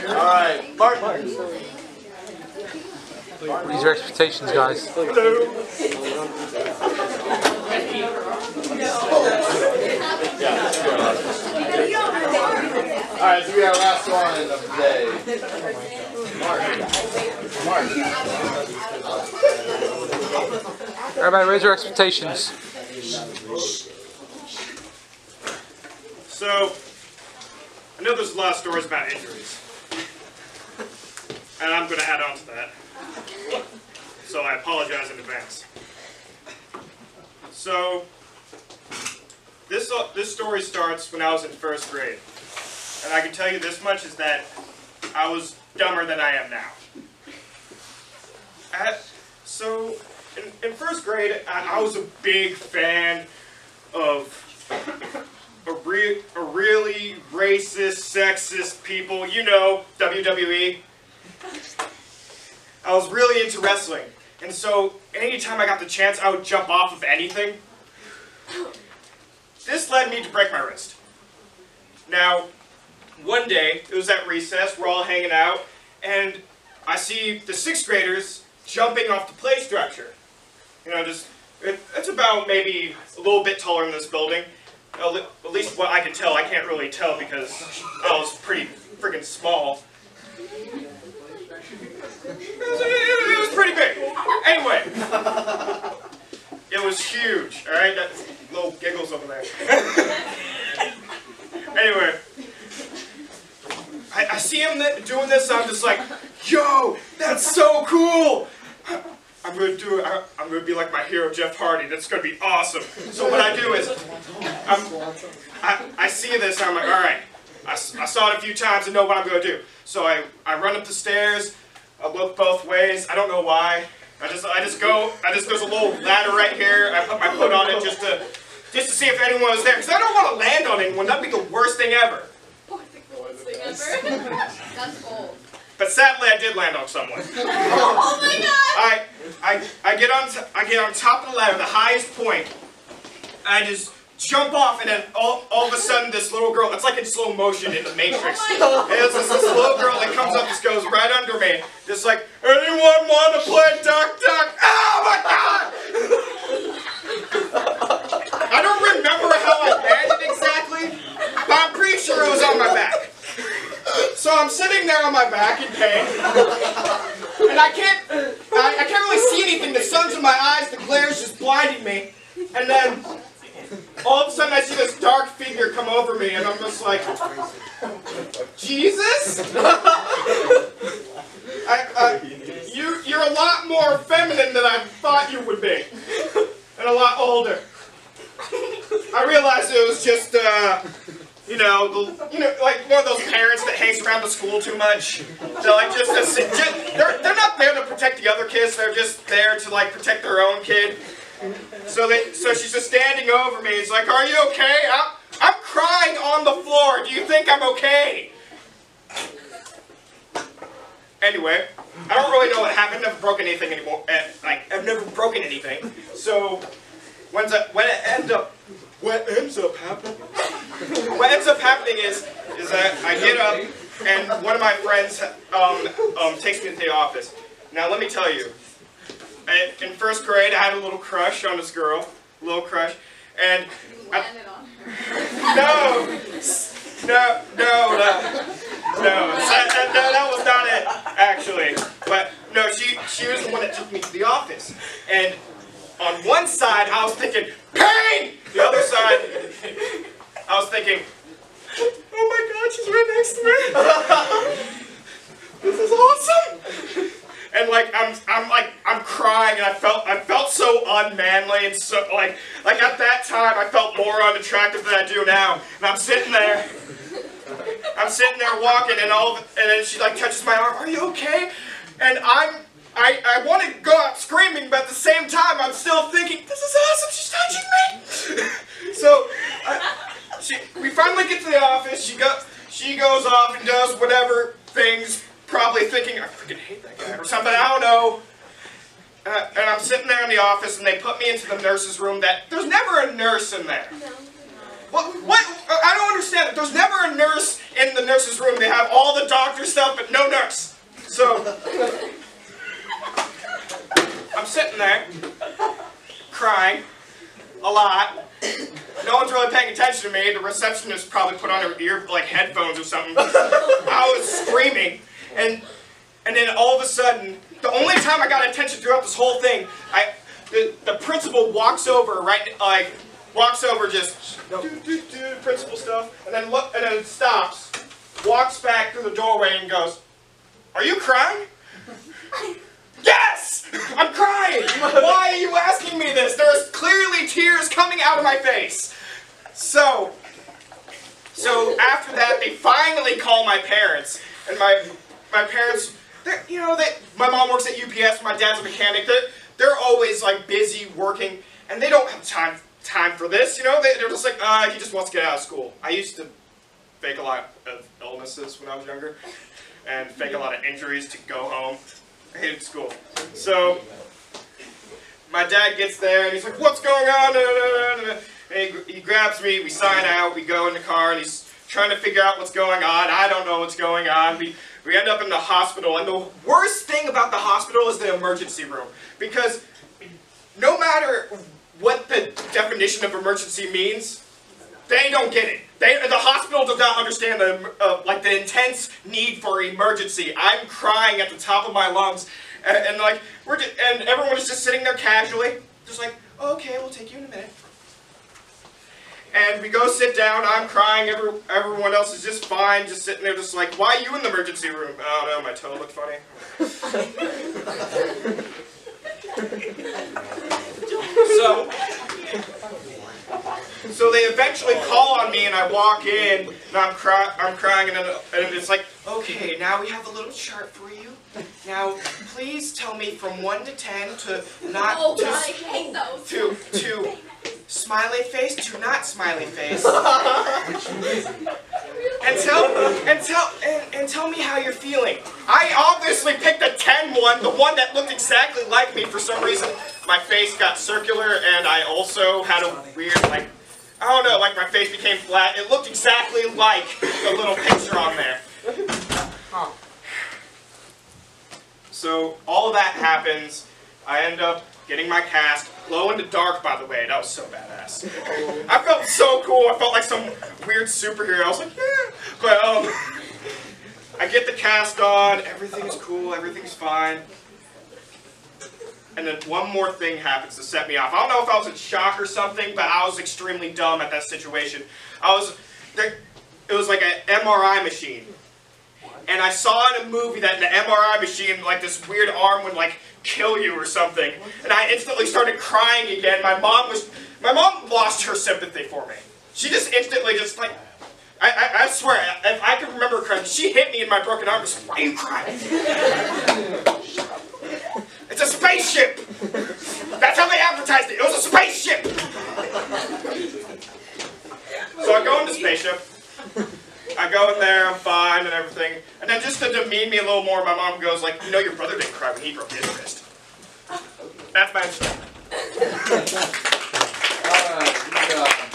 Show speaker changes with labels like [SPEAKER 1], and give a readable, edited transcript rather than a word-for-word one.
[SPEAKER 1] Alright, Martin.
[SPEAKER 2] These are expectations, guys.
[SPEAKER 1] Hello. Alright, so we got our last one of the day. Mark.
[SPEAKER 2] Everybody raise your expectations.
[SPEAKER 3] So, I know there's a lot of stories about injuries. And I'm going to add on to that. So I apologize in advance. So, this story starts when I was in first grade. And I can tell you this much is that I was dumber than I am now. So, in first grade, I was a big fan of a really racist, sexist people. You know, WWE. I was really into wrestling. And so, anytime I got the chance, I would jump off of anything. This led me to break my wrist. Now, one day, it was at recess, we're all hanging out, and I see the 6th graders jumping off the play structure. You know, it's about maybe a little bit taller than this building. At least what I can tell. I can't really tell because I was pretty freaking small. It was pretty big. Anyway, it was huge, alright? Little giggles over there. Anyway, I see him doing this, and I'm just like, yo, that's so cool! I'm gonna do it. I'm gonna be like my hero, Jeff Hardy. That's gonna be awesome. So what I do is, I see this, and I'm like, all right. I saw it a few times and know what I'm gonna do. So I run up the stairs. I look both ways. I don't know why. There's a little ladder right here. I put my foot on it just to see if anyone was there, because I don't want to land on anyone. That'd be the worst thing ever.
[SPEAKER 4] That's old.
[SPEAKER 3] But sadly, I did land on someone.
[SPEAKER 4] Oh my god!
[SPEAKER 3] I get on top of the ladder, the highest point. I just jump off, and then all of a sudden, this little girl, it's like in slow motion in the Matrix.
[SPEAKER 4] Oh
[SPEAKER 3] It's this little girl that comes up, just goes right under me, just like, anyone want to play duck duck? Oh my god! I don't remember how I landed exactly, but I'm pretty sure it was on my back. So I'm sitting there on my back in pain, and I can't really see anything. The sun's in my eyes, the glare's just blinding me, and then all of a sudden I see this dark figure come over me, and I'm just like, Jesus? You're a lot more feminine than I thought you would be, and a lot older. I realized it was just, like one of those parents that hangs around the school too much. They're like they're not there to protect the other kids. They're just there to like protect their own kid. So she's just standing over me. It's like, are you okay? I'm crying on the floor. Do you think I'm okay? Anyway, I don't really know what happened. I've never broken anything anymore. I've never broken anything. So what ends up happening is that I get up, and one of my friends takes me to the office. Now let me tell you, in first grade I had a little crush on this girl, and
[SPEAKER 4] You landed on her.
[SPEAKER 3] No, that was not it, actually. But no, she was the one that took me to the office, and on one side I was thinking, pain! The other side, I was thinking, oh my god, she's right next to me. This is awesome. And like I'm crying, and I felt so unmanly, and so like at that time I felt more unattractive than I do now. And I'm sitting there walking, and then she like touches my arm. Are you okay? And I want to go out screaming, but at the same time I'm still thinking, this is awesome. She's touching me. So we finally get to the office. She goes off and does whatever things. Probably thinking, I freaking hate that guy, or something, I don't know. And I'm sitting there in the office, and they put me into the nurse's room. There's never a nurse in there. What? I don't understand it. There's never a nurse in the nurse's room. They have all the doctor stuff, but no nurse. So, I'm sitting there, crying a lot. No one's really paying attention to me. The receptionist probably put on her headphones or something. I was screaming, and then all of a sudden, the only time I got attention throughout this whole thing, the principal walks over, just principal stuff, and then stops, walks back through the doorway and goes, "Are you crying?" Yes! I'm crying! Why are you asking me this? There's clearly tears coming out of my face. So after that, they finally call my parents, and my parents, my mom works at UPS, my dad's a mechanic. They're always like busy working, and they don't have time for this. They're just like, he just wants to get out of school. I used to fake a lot of illnesses when I was younger, and fake a lot of injuries to go home. I hated school. So my dad gets there and he's like, "What's going on?" And he grabs me, we sign out, we go in the car, and he's trying to figure out what's going on. I don't know what's going on. We end up in the hospital, and the worst thing about the hospital is the emergency room. Because no matter what the definition of emergency means, they don't get it. The hospital does not understand the intense need for emergency. I'm crying at the top of my lungs, and everyone is just sitting there casually, just like, "Oh, okay, we'll take you in a minute." And we go sit down. I'm crying. Everyone else is just fine, just sitting there, just like, "Why are you in the emergency room?" "I don't know, my toe looked funny." So they eventually call on me, and I walk in, and I'm crying, and it's like, "Okay, now we have a little chart for you. Now, please tell me from 1 to 10 to not
[SPEAKER 4] God, I hate those.
[SPEAKER 3] to smiley face to not smiley face, and tell me how you're feeling." I obviously picked a 10 one, the one that looked exactly like me. For some reason, my face got circular, and I also had a weird I don't know, my face became flat. It looked exactly like the little picture on there. So all of that happens. I end up getting my cast. Glow in the dark, by the way. That was so badass. I felt so cool. I felt like some weird superhero. I was like, yeah. But I get the cast on. Everything's cool. Everything's fine. And then one more thing happens to set me off. I don't know if I was in shock or something, but I was extremely dumb at that situation. It was like an MRI machine. And I saw in a movie that in the MRI machine, this weird arm would kill you or something. And I instantly started crying again. My mom lost her sympathy for me. She just instantly I swear, if I can remember correctly, she hit me in my broken arm and said, "Why are you crying?" "It's a spaceship!" That's how they advertised it. It was a spaceship! So I go in the spaceship. I go in there, I'm fine and everything. And then just to demean me a little more, my mom goes "Your brother didn't cry when he broke his wrist." That's my understanding.
[SPEAKER 1] Alright, good job.